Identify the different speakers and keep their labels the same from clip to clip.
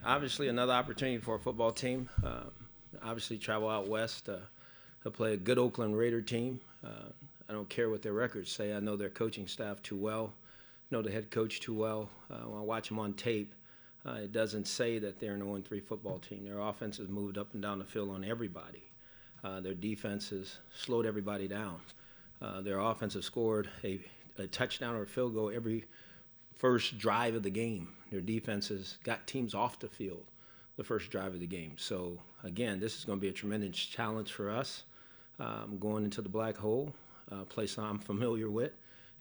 Speaker 1: Obviously, another opportunity for a football team. Obviously, travel out west to play a good Oakland Raider team. I don't care what their records say. I know their coaching staff too well, know the head coach too well. When I watch them on tape, it doesn't say that they're an 0-3 football team. Their offense has moved up and down the field on everybody. Their defense has slowed everybody down. Their offense has scored a touchdown or a field goal every first drive of the game. Their defense has got teams off the field the first drive of the game. So, again, this is going to be a tremendous challenge for us going into the black hole, a place I'm familiar with,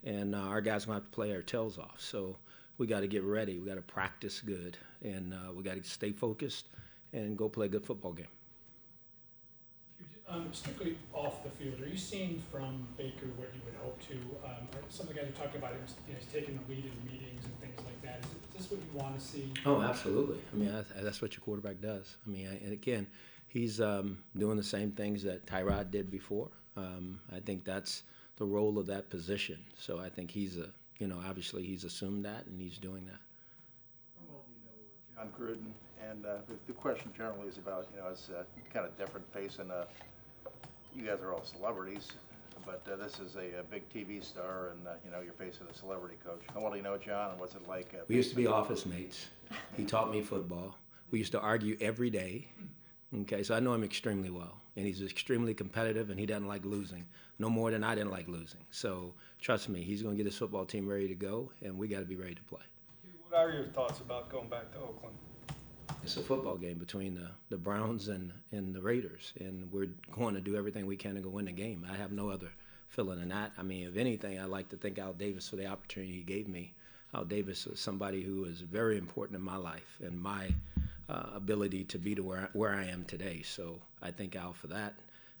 Speaker 1: and our guys are going to have to play our tails off. So we got to get ready. We got to practice good, and we got to stay focused and go play a good football game.
Speaker 2: Strictly off the field, are you seeing from Baker what you would hope to? Some of the guys are talking about him, he's taking the lead in meetings and things like that. Is this what you want to see?
Speaker 1: Oh, absolutely. I mean, that's what your quarterback does. I mean, and again, he's doing the same things that Tyrod did before. I think that's the role of that position. So I think he's obviously he's assumed that and he's doing that.
Speaker 3: Well, John Gruden, and the question generally is about, it's kind of different facing you guys are all celebrities, but this is a big TV star, and you're facing a celebrity coach. How well do you know John, and what's it like?
Speaker 1: We used to be office mates. He taught me football. We used to argue every day. Okay, so I know him extremely well, and he's extremely competitive, and he doesn't like losing, no more than I didn't like losing. So trust me, he's going to get his football team ready to go, and we got to be ready to play.
Speaker 4: What are your thoughts about going back to Oakland?
Speaker 1: It's a football game between the Browns and the Raiders, and we're going to do everything we can to go win the game. I have no other feeling than that. I mean, if anything, I like to thank Al Davis for the opportunity he gave me. Al Davis was somebody who was very important in my life and my ability to be to where I am today. So I thank Al for that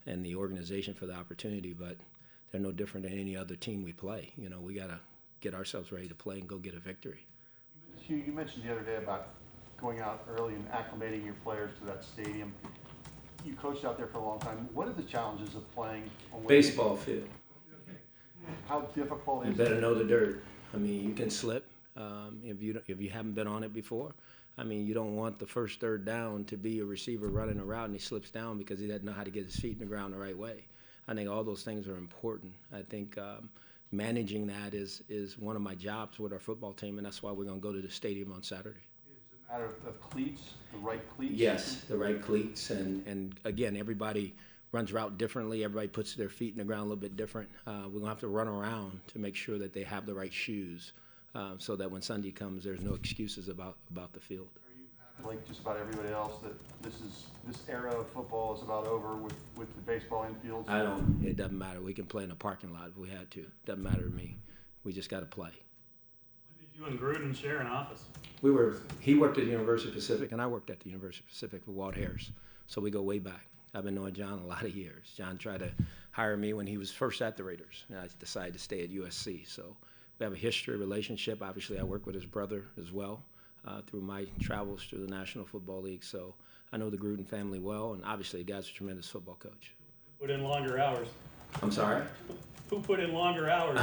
Speaker 1: and the organization for the opportunity, but they're no different than any other team we play. We got to get ourselves ready to play and go get a victory.
Speaker 5: Hue, you mentioned the other day about going out early and acclimating your players to that stadium. You coached out there for a long time. What are the challenges of playing on
Speaker 1: baseball field?
Speaker 5: How difficult is it?
Speaker 1: You better know the dirt. I mean, you can slip if you haven't been on it before. I mean, you don't want the first third down to be a receiver running a route and he slips down because he doesn't know how to get his feet in the ground the right way. I think all those things are important. I think managing that is one of my jobs with our football team, and that's why we're going to go to the stadium on Saturday.
Speaker 5: Is it a matter of cleats, the right cleats?
Speaker 1: Yes, the right cleats, and again, everybody runs route differently. Everybody puts their feet in the ground a little bit different. We're going to have to run around to make sure that they have the right shoes so that when Sunday comes, there's no excuses about the field.
Speaker 5: Are you like just about everybody else that this era of football is about over with the baseball infields?
Speaker 1: It doesn't matter. We can play in a parking lot if we had to. It doesn't matter to me. We just got to play.
Speaker 4: When did you and Gruden share an office?
Speaker 1: He worked at the University of Pacific, and I worked at the University of Pacific with Walt Harris. So we go way back. I've been knowing John a lot of years. John tried to hire me when he was first at the Raiders, and I decided to stay at USC. So we have a history, a relationship. Obviously, I work with his brother as well through my travels through the National Football League. So I know the Gruden family well, and obviously the guy's a tremendous football coach.
Speaker 4: Put in longer hours.
Speaker 1: I'm sorry?
Speaker 4: Who put in longer hours?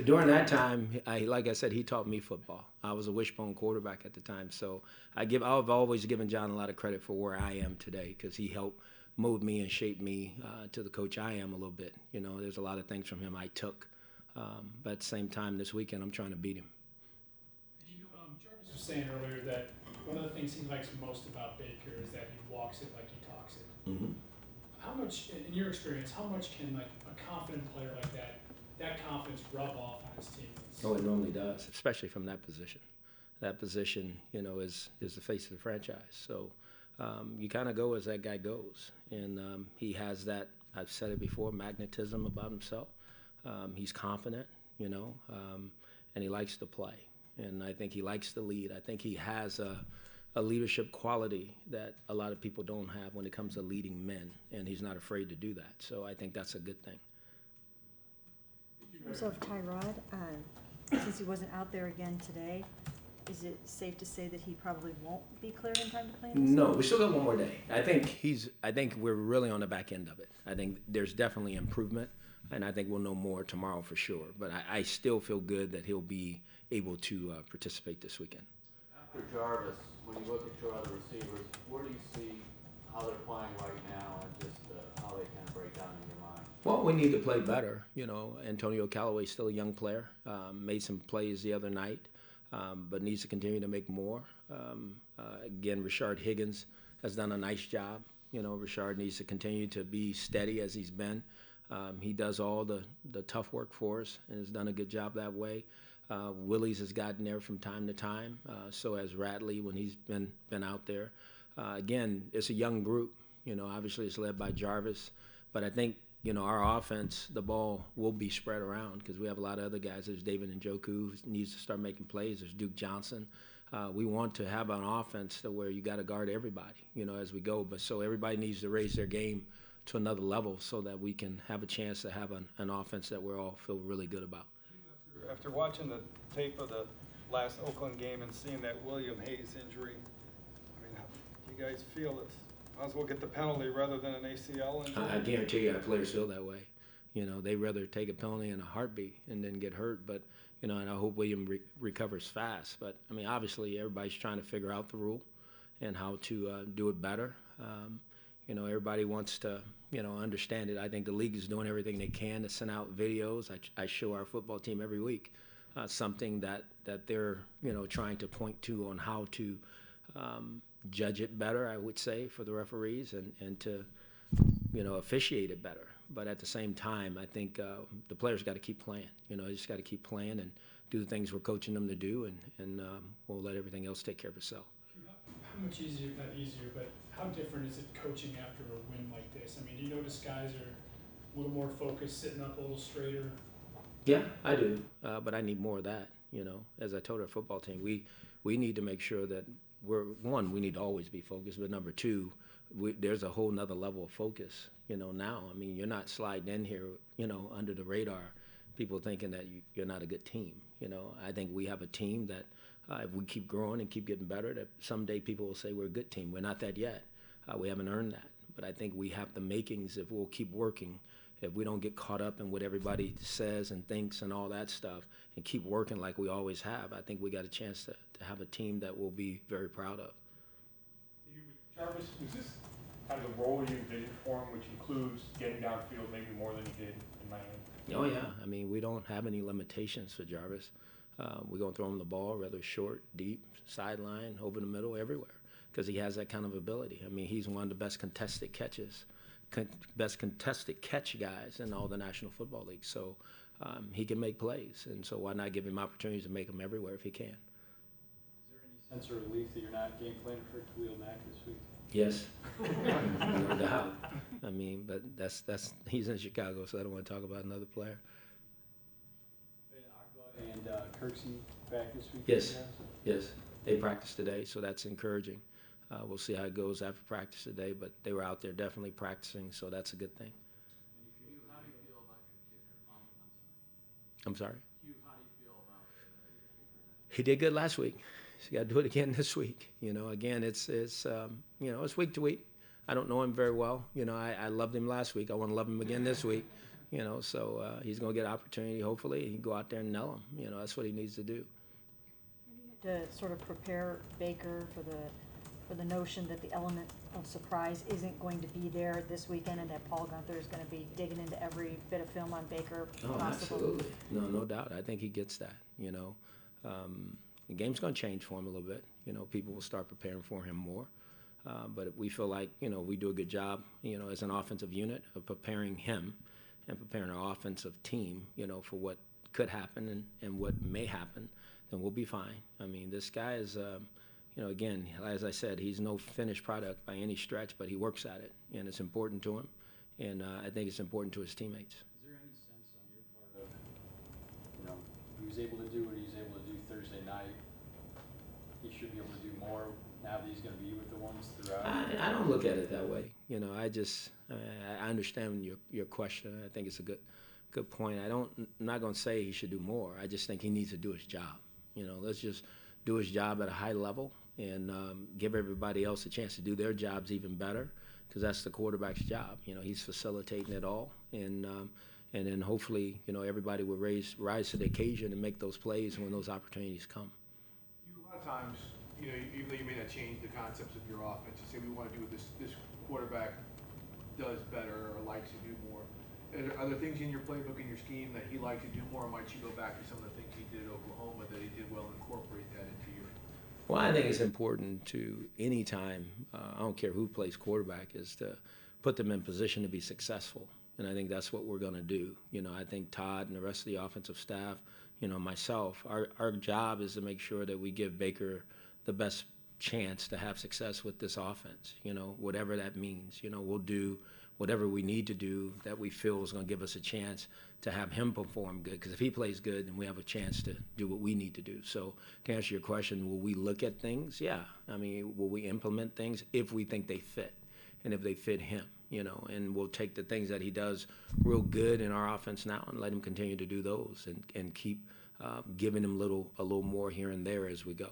Speaker 1: During that time, like I said, he taught me football. I was a wishbone quarterback at the time. So I've always given John a lot of credit for where I am today because he helped mold me and shape me to the coach I am a little bit. There's a lot of things from him I took. But at the same time, this weekend, I'm trying to beat him.
Speaker 2: Jarvis was saying earlier that one of the things he likes most about Baker is that he walks it like he talks it.
Speaker 1: Mm-hmm.
Speaker 2: How much, in your experience, how much can a confident player like that confidence rub off on his teammates?
Speaker 1: Oh, it normally does, especially from that position. That position, is the face of the franchise. So you kind of go as that guy goes. And he has that, I've said it before, magnetism about himself. He's confident, and he likes to play. And I think he likes to lead. I think he has a leadership quality that a lot of people don't have when it comes to leading men, and he's not afraid to do that. So I think that's a good thing.
Speaker 6: In terms of Tyrod, since he wasn't out there again today, is it safe to say that he probably won't be cleared in time to play in this?
Speaker 1: No, we still got one more day. I think we're really on the back end of it. I think there's definitely improvement, and I think we'll know more tomorrow for sure. But I still feel good that he'll be able to participate this weekend.
Speaker 7: After Jarvis when you look at your other receivers, where do you see how they're playing right now and just how they kind of break down in your mind?
Speaker 1: Well, we need to play better. You know, Antonio Callaway's still a young player. Made some plays the other night, but needs to continue to make more. Again, Rashard Higgins has done a nice job. You know, Rashard needs to continue to be steady as he's been. He does all the tough work for us and has done a good job that way. Willie's has gotten there from time to time. So has Ratley when he's been out there. Again, it's a young group. You know, obviously it's led by Jarvis, but I think, you know, our offense, the ball will be spread around because we have a lot of other guys. There's David Njoku who needs to start making plays. There's Duke Johnson. We want to have an offense to where you got to guard everybody, you know, as we go. But so everybody needs to raise their game to another level so that we can have a chance to have an offense that we're all feel really good about.
Speaker 4: After watching the tape of the last Oakland game and seeing that William Hayes injury, I mean, how do you guys feel that might as well get the penalty rather than an ACL injury?
Speaker 1: I guarantee you our players feel that way. You know, they'd rather take a penalty in a heartbeat and then get hurt. But, you know, and I hope William recovers fast. But, I mean, obviously everybody's trying to figure out the rule and how to do it better. You know, everybody wants to, you know, understand it. I think the league is doing everything they can to send out videos. I show our football team every week something that they're, you know, trying to point to on how to judge it better, I would say, for the referees and to, you know, officiate it better. But at the same time, I think the players got to keep playing. You know, they just got to keep playing and do the things we're coaching them to do, and we'll let everything else take care of itself.
Speaker 2: How much easier, not easier, but how different is it coaching after a win like this? I mean, do you notice guys are a little more focused, sitting up a little straighter?
Speaker 1: Yeah, I do, but I need more of that. You know, as I told our football team, we need to make sure that we need to always be focused, but number two, there's a whole nother level of focus. You know, now, I mean, you're not sliding in here, you know, under the radar, people thinking that you're not a good team. You know, I think we have a team that if we keep growing and keep getting better, that someday people will say we're a good team. We're not that yet. We haven't earned that. But I think we have the makings if we'll keep working, if we don't get caught up in what everybody says and thinks and all that stuff and keep working like we always have. I think we got a chance to have a team that we'll be very proud of.
Speaker 8: Jarvis, was this kind of the role you envisioned for him, which includes getting downfield maybe more than he did in Miami?
Speaker 1: Oh, yeah. I mean, we don't have any limitations for Jarvis. We're going to throw him the ball, whether short, deep, sideline, over the middle, everywhere, because he has that kind of ability. I mean, he's one of the best contested catch guys in all the National Football League. So he can make plays, and so why not give him opportunities to make them everywhere if he can?
Speaker 9: Is there any sense of relief that you're not game planning for Khalil Mack this week?
Speaker 1: Yes, no doubt. I mean, but that's he's in Chicago, so I don't want to talk about another player.
Speaker 9: And Kirksey back this week?
Speaker 1: Yes. They practiced today, so that's encouraging. We'll see how it goes after practice today, but they were out there definitely practicing, so that's a good thing.
Speaker 7: How do you feel about your kicker?
Speaker 1: I'm sorry?
Speaker 7: How do you feel about your kicker?
Speaker 1: He did good last week. He's got to do it again this week. You know, again, it's you know, it's week to week. I don't know him very well. You know, I loved him last week. I want to love him again this week. You know, so he's going to get an opportunity, hopefully. He can go out there and nail him. You know, that's what he needs to do.
Speaker 6: You had to sort of prepare Baker for the notion that the element of surprise isn't going to be there this weekend and that Paul Gunther is going to be digging into every bit of film on Baker
Speaker 1: Oh,
Speaker 6: possible.
Speaker 1: absolutely. No doubt. I think he gets that, you know. The game's going to change for him a little bit. You know, people will start preparing for him more. But we feel like, you know, we do a good job, you know, as an offensive unit of preparing him and preparing our offensive team, you know, for what could happen and what may happen, then we'll be fine. I mean, this guy is, you know, again, as I said, he's no finished product by any stretch, but he works at it, and it's important to him, and I think it's important to his teammates.
Speaker 9: Is there any sense on your part of, you know, he was able to do what he was able to do Thursday night? He should be able to do more now that he's going to be with the ones throughout?
Speaker 1: I don't look at it that way. You know, I understand your question. I think it's a good point. I'm not going to say he should do more. I just think he needs to do his job. You know, let's just do his job at a high level and give everybody else a chance to do their jobs even better, because that's the quarterback's job. You know, he's facilitating it all, and then hopefully, you know, everybody will rise to the occasion and make those plays when those opportunities come.
Speaker 8: You a lot of times
Speaker 10: you know, even though you may not change the concepts of your offense, you say we want to do what this quarterback does better or likes to do more. Are there things in your playbook, in your scheme, that he likes to do more, or might you go back to some of the things he did at Oklahoma that he did well and incorporate that into your?
Speaker 1: Well, I think it's important to any time, I don't care who plays quarterback, is to put them in position to be successful. And I think that's what we're going to do. You know, I think Todd and the rest of the offensive staff, you know, myself, our job is to make sure that we give Baker the best chance to have success with this offense, you know, whatever that means. You know, we'll do whatever we need to do that we feel is going to give us a chance to have him perform good. Because if he plays good, then we have a chance to do what we need to do. So to answer your question, will we look at things? Yeah. I mean, will we implement things if we think they fit and if they fit him, you know? And we'll take the things that he does real good in our offense now and let him continue to do those and keep giving him a little more here and there as we go.